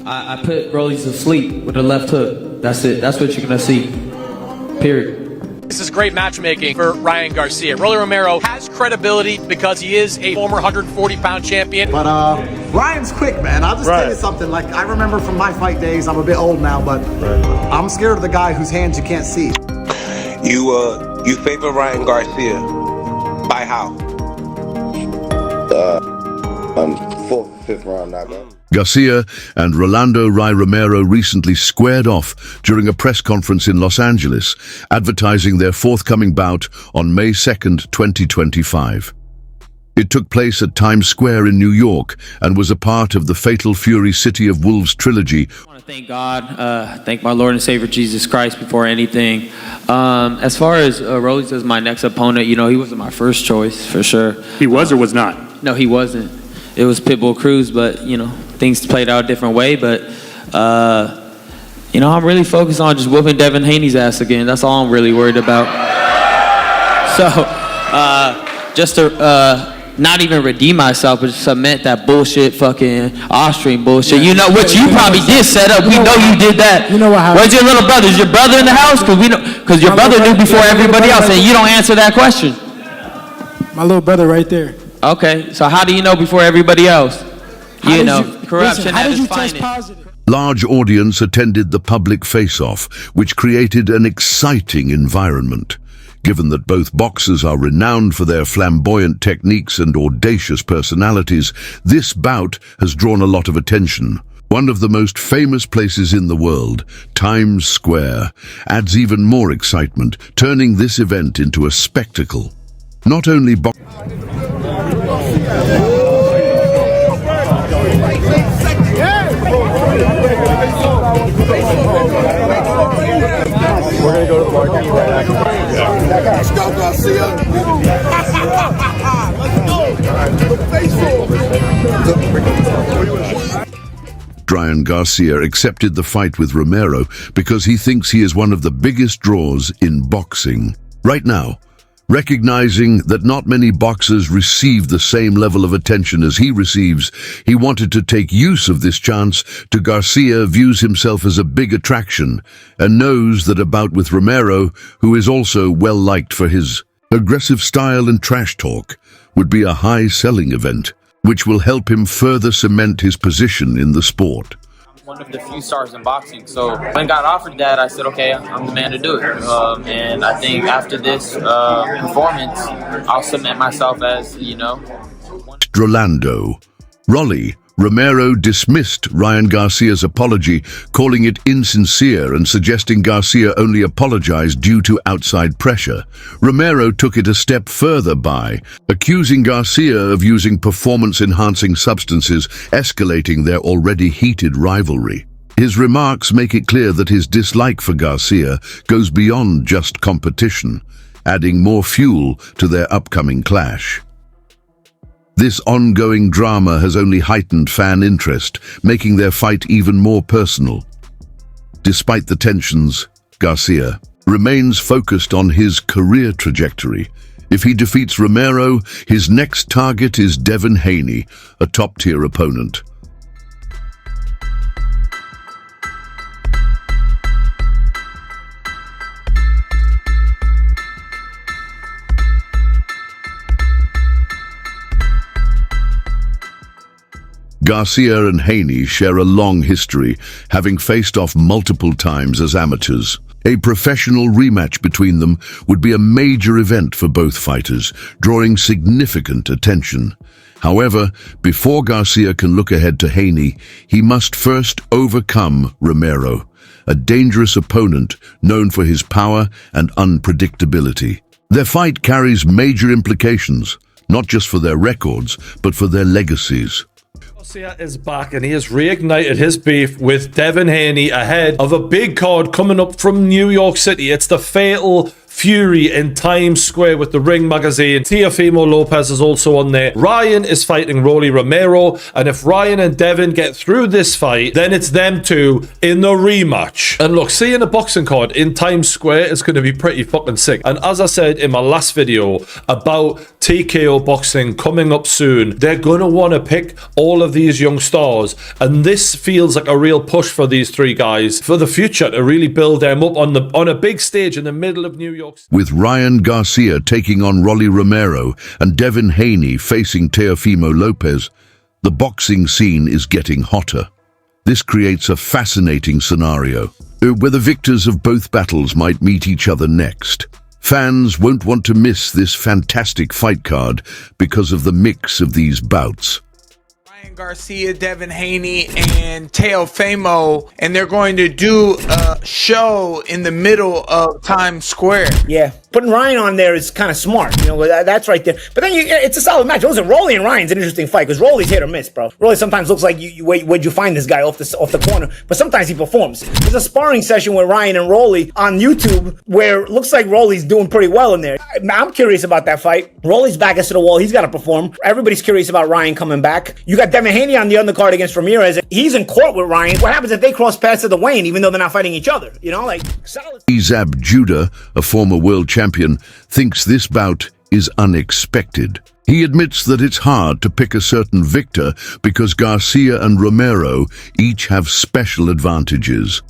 I put Rollies to sleep with a left hook. That's it. That's what you're going to see. Period. This is great matchmaking for Ryan Garcia. Rolly Romero has credibility because he is a former 140-pound champion. But Ryan's quick, man. I'll just tell you something. Like, I remember from my fight days, I'm a bit old now, but I'm scared of the guy whose hands you can't see. You favor Ryan Garcia. By how? Fourth, fifth round knockout. Garcia and Rolando Romero recently squared off during a press conference in Los Angeles, advertising their forthcoming bout on May 2nd, 2025. It took place at Times Square in New York and was a part of the Fatal Fury City of Wolves trilogy. I want to thank God, thank my Lord and Savior Jesus Christ before anything. As far as Rollies as my next opponent, you know, he wasn't my first choice for sure. He was or was not? No, he wasn't. It was Pitbull Cruz, but you know, things played out a different way. But you know, I'm really focused on just whooping Devin Haney's ass again. That's all I'm really worried about. So just to not even redeem myself, but cement that bullshit fucking Austrian bullshit. You know what you probably did set up. We know you did that. You know what happened? Where's your little brother? Is your brother in the house? Because your brother knew before everybody else, and you don't answer that question. My little brother right there. Okay, so how do you know before everybody else? You know, corruption how at did its you test finest. positive? Large audience attended the public face-off, which created an exciting environment. Given that both boxers are renowned for their flamboyant techniques and audacious personalities, this bout has drawn a lot of attention. One of the most famous places in the world, Times Square, adds even more excitement, turning this event into a spectacle. Not only We're gonna go to the market right after. Let's go, Garcia! Let's go! Ryan Garcia accepted the fight with Romero because he thinks he is one of the biggest draws in boxing. Right now, recognizing that not many boxers receive the same level of attention as he receives, he wanted to take use of this chance to Garcia views himself as a big attraction and knows that a bout with Romero, who is also well liked for his aggressive style and trash talk, would be a high-selling event, which will help him further cement his position in the sport. One of the few stars in boxing. So when I got offered that, I said, okay, I'm the man to do it. And I think after this performance, I'll cement myself as, you know. Rolando. Rolly. Romero dismissed Ryan Garcia's apology, calling it insincere and suggesting Garcia only apologized due to outside pressure. Romero took it a step further by accusing Garcia of using performance-enhancing substances, escalating their already heated rivalry. His remarks make it clear that his dislike for Garcia goes beyond just competition, adding more fuel to their upcoming clash. This ongoing drama has only heightened fan interest, making their fight even more personal. Despite the tensions, Garcia remains focused on his career trajectory. If he defeats Romero, his next target is Devin Haney, a top-tier opponent. Garcia and Haney share a long history, having faced off multiple times as amateurs. A professional rematch between them would be a major event for both fighters, drawing significant attention. However, before Garcia can look ahead to Haney, he must first overcome Romero, a dangerous opponent known for his power and unpredictability. Their fight carries major implications, not just for their records, but for their legacies. Garcia is back and he has reignited his beef with Devin Haney ahead of a big card coming up from New York City. It's the Fatal Fury in Times Square with the Ring magazine. Teofimo Lopez is also on there. Ryan is fighting Rolly Romero, and if Ryan and Devin get through this fight, then it's them two in the rematch. And look, seeing a boxing card in Times Square is going to be pretty fucking sick. And as I said in my last video about TKO boxing coming up soon, they're going to want to pick all of these young stars, and this feels like a real push for these three guys for the future to really build them up on a big stage in the middle of New York. With Ryan Garcia taking on Rolly Romero and Devin Haney facing Teofimo Lopez, the boxing scene is getting hotter. This creates a fascinating scenario, where the victors of both battles might meet each other next. Fans won't want to miss this fantastic fight card because of the mix of these bouts. Garcia, Devin Haney, and Teofimo, and they're going to do a show in the middle of Times Square. Yeah, putting Ryan on there is kind of smart. You know, that's right there. But then it's a solid match. Listen, Rolly and Ryan's an interesting fight because Rolly's hit or miss, bro. Rolly sometimes looks like where'd you find this guy off the corner, but sometimes he performs. There's a sparring session with Ryan and Rolly on YouTube where it looks like Rolly's doing pretty well in there. I'm curious about that fight. Rolly's back against the wall. He's got to perform. Everybody's curious about Ryan coming back. You got Devin Haney on the undercard against Ramirez. He's in court with Ryan. What happens if they cross paths to the weigh-in, even though they're not fighting each other? You know, like solid. Izab Judah, a former world champion, thinks this bout is unexpected. He admits that it's hard to pick a certain victor because Garcia and Romero each have special advantages.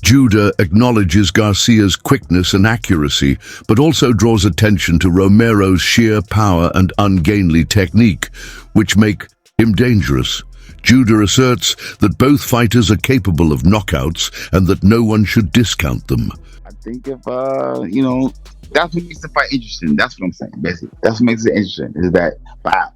Judah acknowledges Garcia's quickness and accuracy, but also draws attention to Romero's sheer power and ungainly technique, which make him dangerous. Judah asserts that both fighters are capable of knockouts and that no one should discount them. I think if, you know, that's what makes the fight interesting. That's what I'm saying, basically. That's what makes it interesting, is that, wow,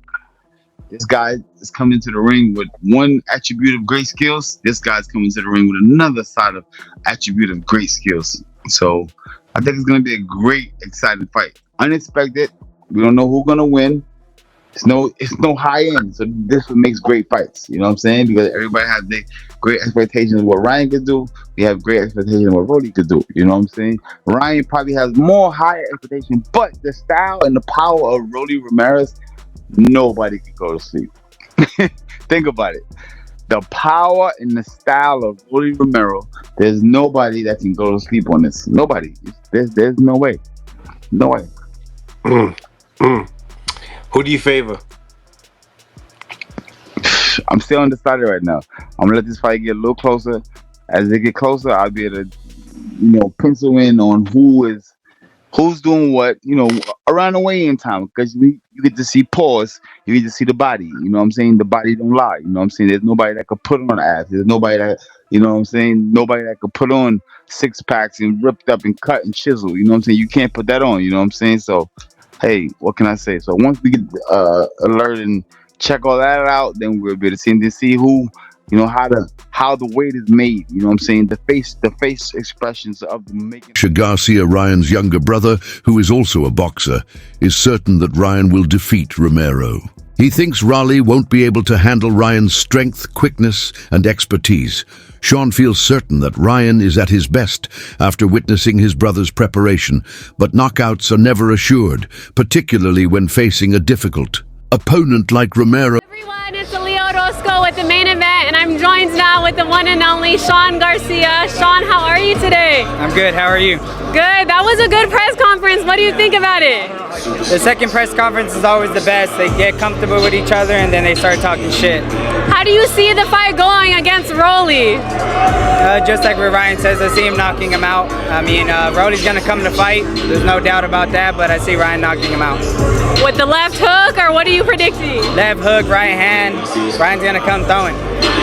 this guy is coming into the ring with one attribute of great skills. This guy's coming to the ring with another side of attribute of great skills. So I think it's going to be a great, exciting fight. Unexpected. We don't know who's going to win. It's no high end, so this what makes great fights. You know what I'm saying? Because everybody has their great expectations of what Ryan could do. We have great expectations of what Rolly could do. You know what I'm saying? Ryan probably has more higher expectations, but the style and the power of Rolly Ramirez, nobody can go to sleep. Think about it. The power and the style of Rolly Romero, there's nobody that can go to sleep on this. Nobody. There's no way. No way. Who do you favor? I'm still undecided right now. I'm gonna let this fight get a little closer. As they get closer, I'll be able to, you know, pencil in on who's doing what, you know, around the weigh-in time. Because you get to see pause, you get to see the body. You know what I'm saying? The body don't lie. You know what I'm saying? There's nobody that could put on ass. There's nobody that, you know what I'm saying? Nobody that could put on six packs and ripped up and cut and chisel. You know what I'm saying? You can't put that on. You know what I'm saying? So, hey, what can I say? So once we get alert and check all that out, then we'll be able to see who, you know, how the weight is made. You know what I'm saying? The face expressions of the making. Garcia, Ryan's younger brother, who is also a boxer, is certain that Ryan will defeat Romero. He thinks Rolly won't be able to handle Ryan's strength, quickness, and expertise. Sean feels certain that Ryan is at his best after witnessing his brother's preparation, but knockouts are never assured, particularly when facing a difficult opponent like Romero. Everyone, it's Leo Roscoe with the main event, and I'm joined now with the one and only Sean Garcia. Sean, how are you today? I'm good, how are you? Good, that was a good press conference. What do you think about it? The second press conference is always the best. They get comfortable with each other and then they start talking shit. How do you see the fight going against Rolly? Just like what Ryan says, I see him knocking him out. I mean, Rolly's gonna come to fight. There's no doubt about that, but I see Ryan knocking him out. With the left hook, or what are you predicting? Left hook, right hand. Ryan's gonna come throwing.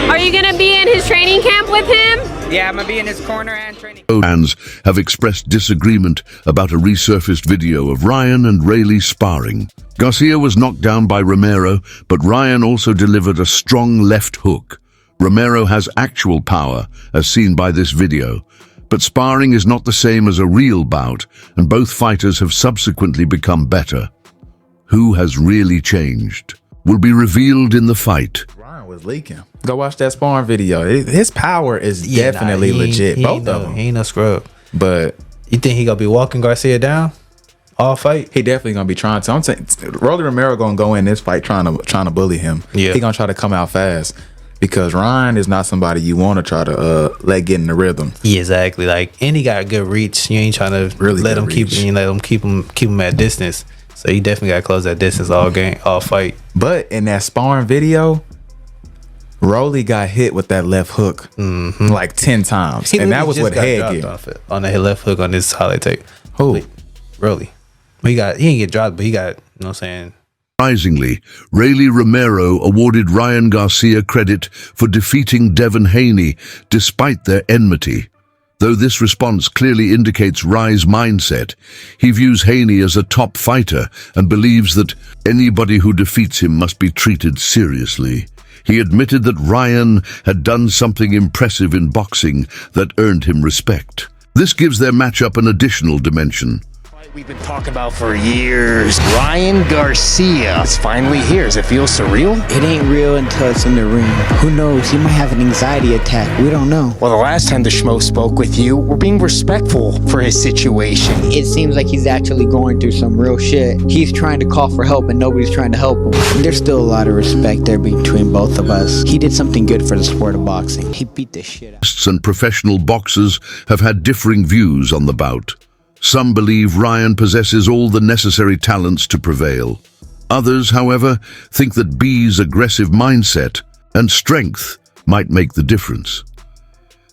Are you gonna be in his training camp with him? Yeah, I'm gonna be in his corner and training. Fans have expressed disagreement about a resurfaced video of Ryan and Rayleigh sparring. Garcia was knocked down by Romero, but Ryan also delivered a strong left hook. Romero has actual power, as seen by this video, but sparring is not the same as a real bout, and both fighters have subsequently become better. Who has really changed will be revealed in the fight. Ryan was leaking. Go watch that sparring video. His power is definitely legit. Both of them. He ain't no scrub. But You think he gonna be walking Garcia down all fight? He definitely gonna be trying to. I'm saying Rolly Romero gonna go in this fight trying to bully him. Yeah. He gonna try to come out fast because Ryan is not somebody you want to try to let get in the rhythm. Yeah, exactly. Like, and he got good reach. You ain't trying to Really let good him reach. keep him at distance. So you definitely gotta close that distance all game, all fight. But in that sparring video, Rolly got hit with that left hook like 10 times, and that was what Head get off it on the left hook on this highlight tape. Who? Rolly. He didn't get dropped, but he got, you know what I'm saying. Surprisingly, Rayleigh Romero awarded Ryan Garcia credit for defeating Devin Haney despite their enmity. Though this response clearly indicates Rye's mindset, he views Haney as a top fighter and believes that anybody who defeats him must be treated seriously. He admitted that Ryan had done something impressive in boxing that earned him respect. This gives their matchup an additional dimension. We've been talking about for years. Ryan Garcia is finally here. Does it feel surreal? It ain't real until it's in the ring. Who knows? He might have an anxiety attack. We don't know. Well, the last time the Schmo spoke with you, we're being respectful for his situation. It seems like he's actually going through some real shit. He's trying to call for help and nobody's trying to help him. And there's still a lot of respect there between both of us. He did something good for the sport of boxing. He beat the shit out. And professional boxers have had differing views on the bout. Some believe Ryan possesses all the necessary talents to prevail. Others, however, think that B's aggressive mindset and strength might make the difference.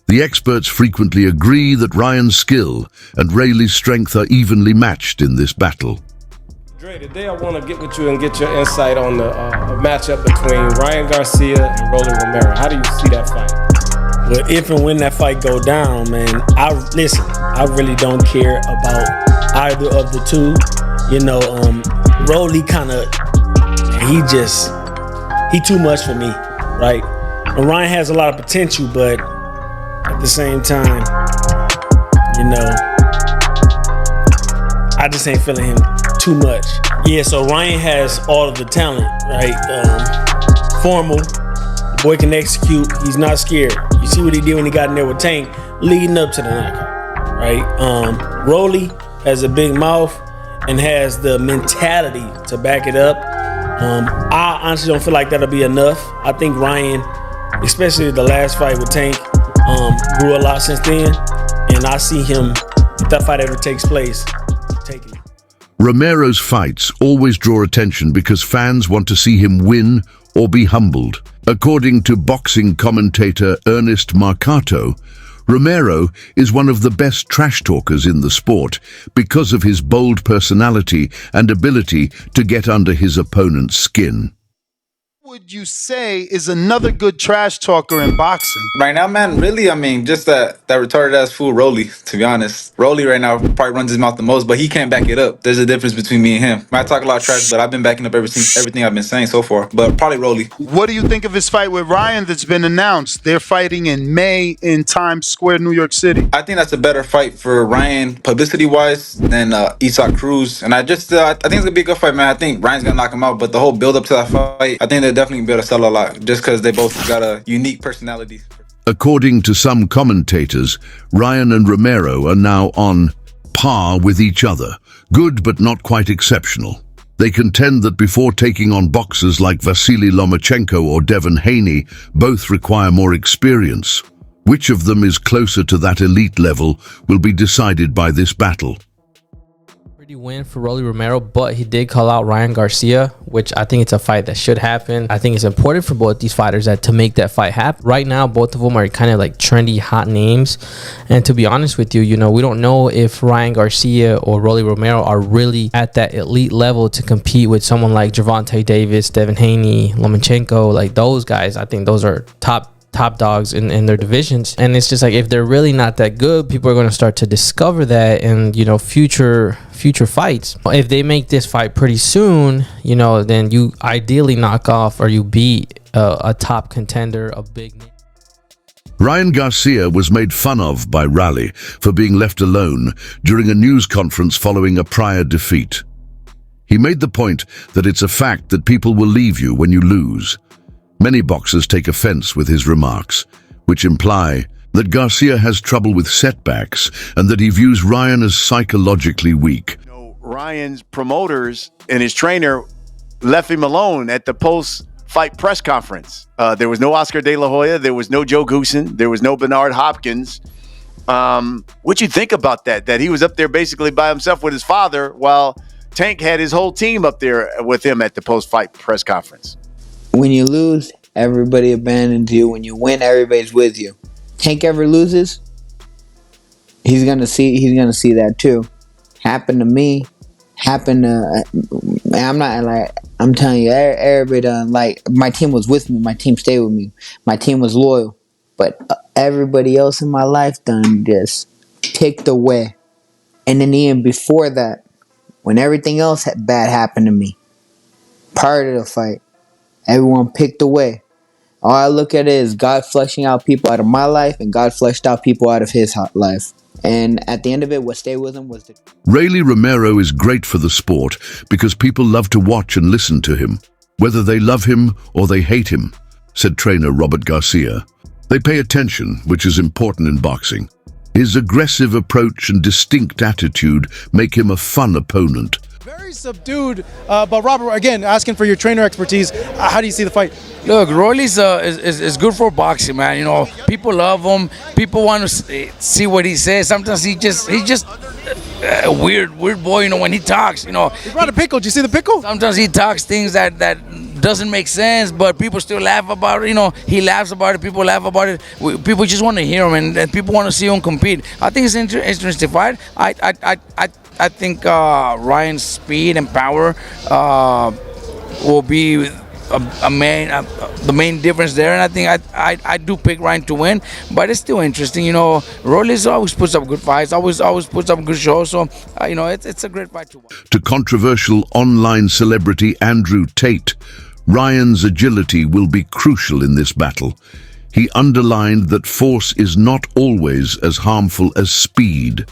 The experts frequently agree that Ryan's skill and Rayleigh's strength are evenly matched in this battle. Dre, today I want to get with you and get your insight on the matchup between Ryan Garcia and Rolly Romero. How do you see that fight? But if and when that fight go down, man, I really don't care about either of the two. You know, Rolly he too much for me, right? And Ryan has a lot of potential, but at the same time, you know, I just ain't feeling him too much. Yeah, so Ryan has all of the talent, right? Formal. Boy can execute. He's not scared. You see what he did when he got in there with Tank, leading up to the knockout, right? Rolly has a big mouth and has the mentality to back it up. I honestly don't feel like that'll be enough. I think Ryan, especially the last fight with Tank, grew a lot since then, and I see him, if that fight ever takes place, taking it. Romero's fights always draw attention because fans want to see him win or be humbled. According to boxing commentator Ernest Marcato, Romero is one of the best trash talkers in the sport because of his bold personality and ability to get under his opponent's skin. Would you say is another good trash talker in boxing? Right now, man, really, I mean, just that retarded ass fool Rolly, to be honest. Rolly right now probably runs his mouth the most, but he can't back it up. There's a difference between me and him. I talk a lot of trash, but I've been backing up everything I've been saying so far. But probably Rolly. What do you think of his fight with Ryan that's been announced? They're fighting in May in Times Square, New York City. I think that's a better fight for Ryan, publicity-wise, than Isak Cruz. And I think it's going to be a good fight, man. I think Ryan's going to knock him out, but the whole build-up to that fight, I think they're definitely going to be able to sell a lot, just because they both got a unique personality. According to some commentators, Ryan and Romero are now on par with each other, good but not quite exceptional. They contend that before taking on boxers like Vasily Lomachenko or Devin Haney, both require more experience. Which of them is closer to that elite level will be decided by this battle. Pretty win for Rolly Romero, but he did call out Ryan Garcia, which I think it's a fight that should happen. I think it's important for both these fighters to make that fight happen. Right now, both of them are kind of like trendy, hot names. And to be honest with you, you know, we don't know if Ryan Garcia or Rolly Romero are really at that elite level to compete with someone like Gervonta Davis, Devin Haney, Lomachenko, like those guys. I think those are top dogs in their divisions, and it's just like if they're really not that good, people are going to start to discover that in, you know, future fights. If they make this fight pretty soon, you know, then you ideally knock off or you beat a top contender, a big name. Ryan Garcia was made fun of by Raleigh for being left alone during a news conference following a prior defeat. He made the point that it's a fact that people will leave you when you lose. Many boxers take offense with his remarks, which imply that Garcia has trouble with setbacks and that he views Ryan as psychologically weak. Ryan's promoters and his trainer left him alone at the post-fight press conference. There was no Oscar De La Hoya. There was no Joe Goosen. There was no Bernard Hopkins. What you think about that? That he was up there basically by himself with his father while Tank had his whole team up there with him at the post-fight press conference. When you lose, everybody abandons you. When you win, everybody's with you. Tank ever loses, he's gonna see that too. Happened to me. Happened to. I'm telling you, everybody done. Like, my team was with me. My team stayed with me. My team was loyal. But everybody else in my life done just ticked away. And then even before that, when everything else bad happened to me, prior to the fight, everyone picked away. All I look at it is God fleshing out people out of my life, and God fleshed out people out of his life. And at the end of it, what stayed with him was the... Rolly Romero is great for the sport because people love to watch and listen to him, whether they love him or they hate him, said trainer Robert Garcia. They pay attention, which is important in boxing. His aggressive approach and distinct attitude make him a fun opponent. Very subdued, but Robert, again, asking for your trainer expertise, how do you see the fight? Look, Rolly's is good for boxing, man. You know, people love him. People want to see what he says. Sometimes he's just a weird boy. You know, when he talks, you know. He brought a pickle. Did you see the pickle? Sometimes he talks things that doesn't make sense, but people still laugh about it. You know, he laughs about it. People laugh about it. People just want to hear him, and people want to see him compete. I think it's an interesting fight. I think Ryan's speed and power will be the main difference there, and I think I do pick Ryan to win, but it's still interesting. You know, Rolly's always puts up good fights, always puts up good shows, so you know, it's a great fight to watch. To controversial online celebrity Andrew Tate, Ryan's agility will be crucial in this battle. He underlined that force is not always as harmful as speed.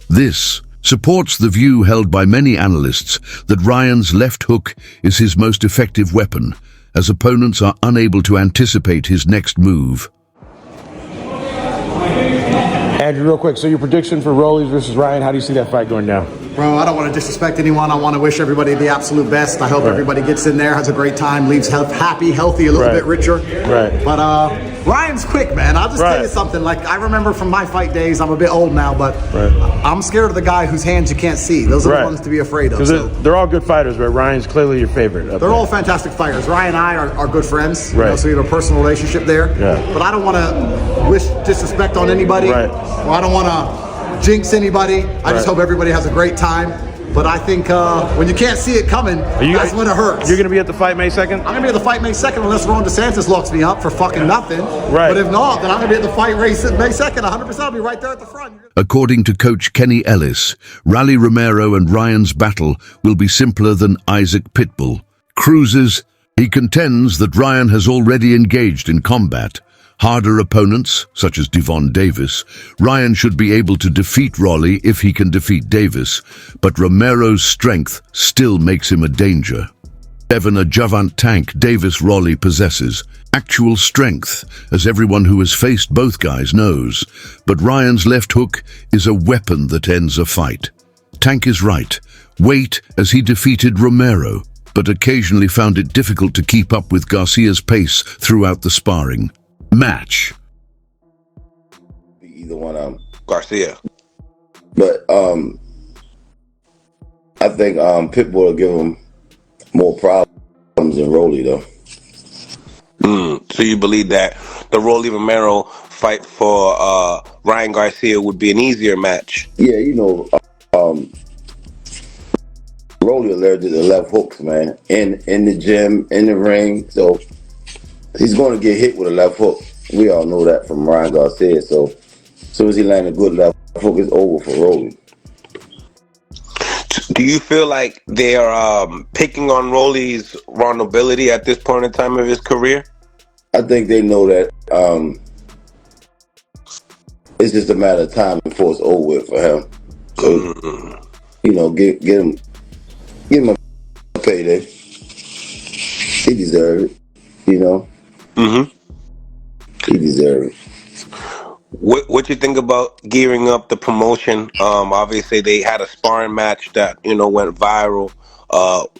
This supports the view held by many analysts that Ryan's left hook is his most effective weapon, as opponents are unable to anticipate his next move. Andrew, real quick, so your prediction for Rolly versus Ryan, how do you see that fight going down? Bro, I don't want to disrespect anyone. I want to wish everybody the absolute best. I hope everybody gets in there, has a great time, leaves happy, healthy, a little bit richer. But Ryan's quick, man. I'll just tell you something. Like, I remember from my fight days, I'm a bit old now, but I'm scared of the guy whose hands you can't see. Those are the ones to be afraid of. Because they're all good fighters, but Ryan's clearly your favorite. They're all fantastic fighters. Ryan and I are good friends, you know, so we have a personal relationship there. But I don't want to wish disrespect on anybody. Or I don't want to jinx anybody. I just hope everybody has a great time. But I think when you can't see it coming, that's when it hurts. You're going to be at the fight May 2nd? I'm going to be at the fight May 2nd unless Ron DeSantis locks me up for fucking nothing. But if not, then I'm going to be at the fight race May 2nd. 100%. I'll be right there at the front. According to coach Kenny Ellis, Rolly Romero and Ryan's battle will be simpler than Isaac Pitbull. Cruises, he contends that Ryan has already engaged in combat. Harder opponents, such as Devon Davis, Ryan should be able to defeat Rolly if he can defeat Davis, but Romero's strength still makes him a danger. Even a Javant tank Davis Rolly possesses actual strength, as everyone who has faced both guys knows, but Ryan's left hook is a weapon that ends a fight. Tank is right. Wait, as he defeated Romero, but occasionally found it difficult to keep up with Garcia's pace throughout the sparring match. Either one, Garcia. But I think Pitbull will give him more problems than Rolly, though. So you believe that the Rolly Romero fight for Ryan Garcia would be an easier match? Yeah, you know, Rolly allergic to left hooks, man. In the gym, in the ring, so he's going to get hit with a left hook. We all know that from Ryan Garcia. So as soon as he lands a good left hook, it's over for Rolly. Do you feel like they're picking on Rolly's vulnerability at this point in time of his career? I think they know that it's just a matter of time before it's over with for him. So, you know, get him a payday. He deserves it, you know. He deserves it. What you think about gearing up the promotion? Obviously they had a sparring match that went viral.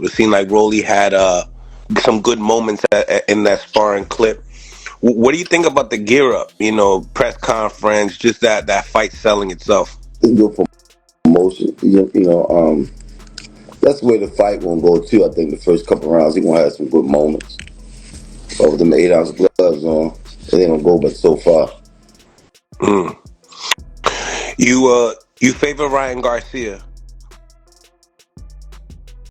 It seemed like Rolly had some good moments in that sparring clip. What do you think about the gear up? Press conference, just that fight selling itself. It's good for promotion. That's where the fight gonna go too. I think the first couple rounds he gonna have some good moments. But with them 8-ounce gloves on, it ain't gonna go but so far. You favor Ryan Garcia.